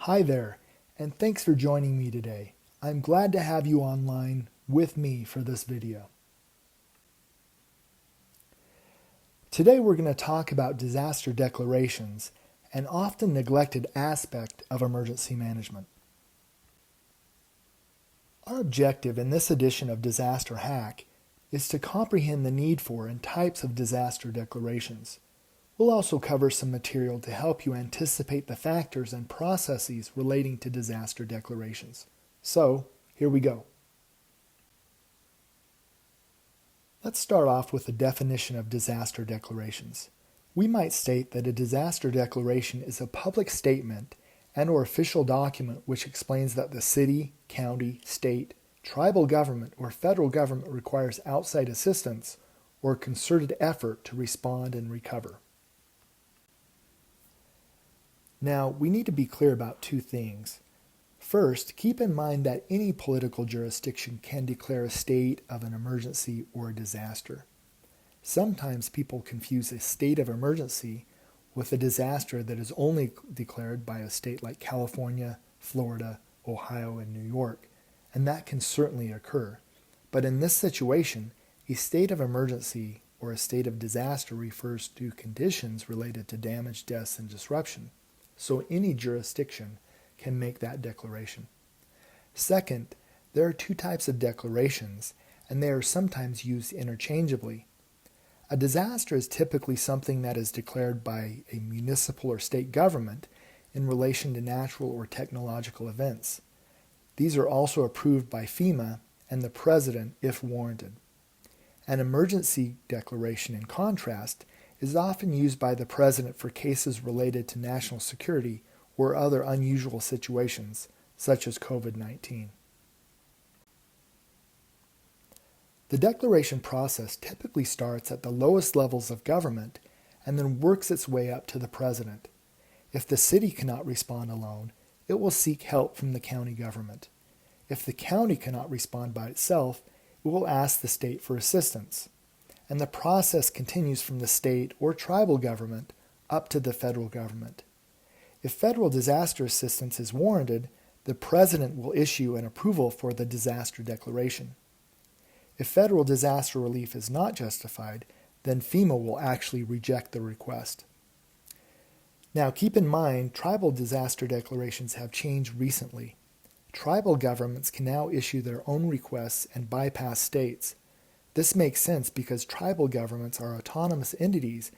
Hi there, and thanks for joining me today. I'm glad to have you online with me for this video. Today we're going to talk about disaster declarations, an often neglected aspect of emergency management. Our objective in this edition of Disaster Hack is to comprehend the need for and types of disaster declarations. We'll also cover some material to help you anticipate the factors and processes relating to disaster declarations. So, here we go. Let's start off with the definition of disaster declarations. We might state that a disaster declaration is a public statement and/or official document which explains that the city, county, state, tribal government, or federal government requires outside assistance or concerted effort to respond and recover. Now, we need to be clear about two things. First, keep in mind that any political jurisdiction can declare a state of an emergency or a disaster. Sometimes people confuse a state of emergency with a disaster that is only declared by a state like California, Florida, Ohio, and New York, and that can certainly occur. But in this situation, a state of emergency or a state of disaster refers to conditions related to damage, deaths, and disruption. So any jurisdiction can make that declaration. Second, there are two types of declarations, and they are sometimes used interchangeably. A disaster is typically something that is declared by a municipal or state government in relation to natural or technological events. These are also approved by FEMA and the President if warranted. An emergency declaration, in contrast, is often used by the President for cases related to national security or other unusual situations, such as COVID-19. The declaration process typically starts at the lowest levels of government and then works its way up to the President. If the city cannot respond alone, it will seek help from the county government. If the county cannot respond by itself, it will ask the state for assistance. And the process continues from the state or tribal government up to the federal government. If federal disaster assistance is warranted, the President will issue an approval for the disaster declaration. If federal disaster relief is not justified, then FEMA will actually reject the request. Now keep in mind, tribal disaster declarations have changed recently. Tribal governments can now issue their own requests and bypass states. This makes sense because tribal governments are autonomous entities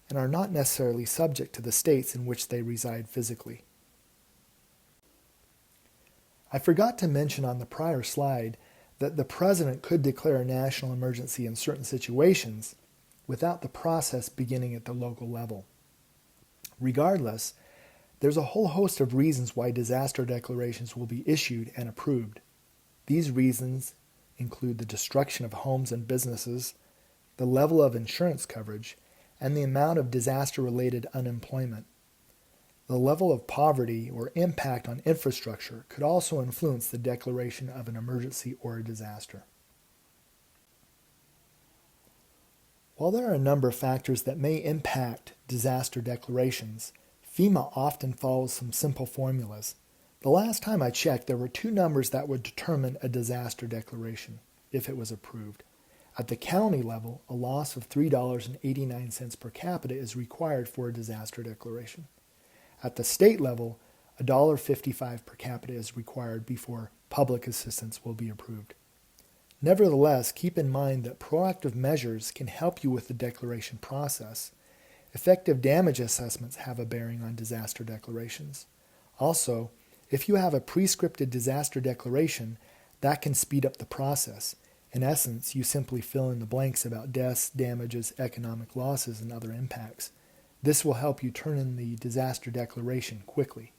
and are not necessarily subject to the states in which they reside physically. I forgot to mention on the prior slide that the President could declare a national emergency in certain situations without the process beginning at the local level. Regardless, there's a whole host of reasons why disaster declarations will be issued and approved. These reasons include the destruction of homes and businesses, the level of insurance coverage, and the amount of disaster-related unemployment. The level of poverty or impact on infrastructure could also influence the declaration of an emergency or a disaster. While there are a number of factors that may impact disaster declarations, FEMA often follows some simple formulas. The last time I checked, there were two numbers that would determine a disaster declaration if it was approved. At the county level, a loss of $3.89 per capita is required for a disaster declaration. At the state level, $1.55 per capita is required before public assistance will be approved. Nevertheless, keep in mind that proactive measures can help you with the declaration process. Effective damage assessments have a bearing on disaster declarations. Also, if you have a pre-scripted disaster declaration, that can speed up the process. In essence, you simply fill in the blanks about deaths, damages, economic losses, and other impacts. This will help you turn in the disaster declaration quickly.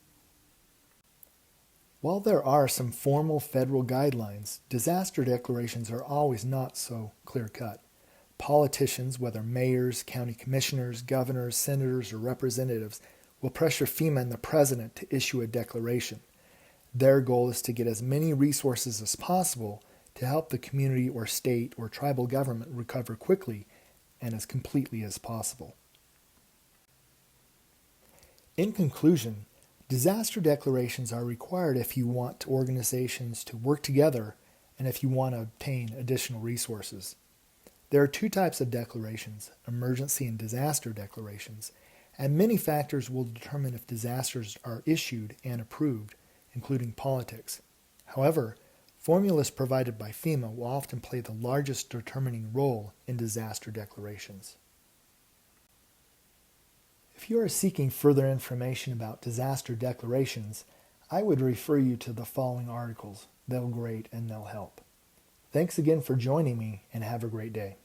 While there are some formal federal guidelines, disaster declarations are always not so clear-cut. Politicians, whether mayors, county commissioners, governors, senators, or representatives, will pressure FEMA and the President to issue a declaration. Their goal is to get as many resources as possible to help the community or state or tribal government recover quickly and as completely as possible. In conclusion, Disaster declarations are required if you want organizations to work together and if you want to obtain additional resources. There are two types of declarations, emergency and disaster declarations, and many factors will determine if disasters are issued and approved, including politics. However, formulas provided by FEMA will often play the largest determining role in disaster declarations. If you are seeking further information about disaster declarations, I would refer you to the following articles. They'll great and they'll help. Thanks again for joining me, and have a great day.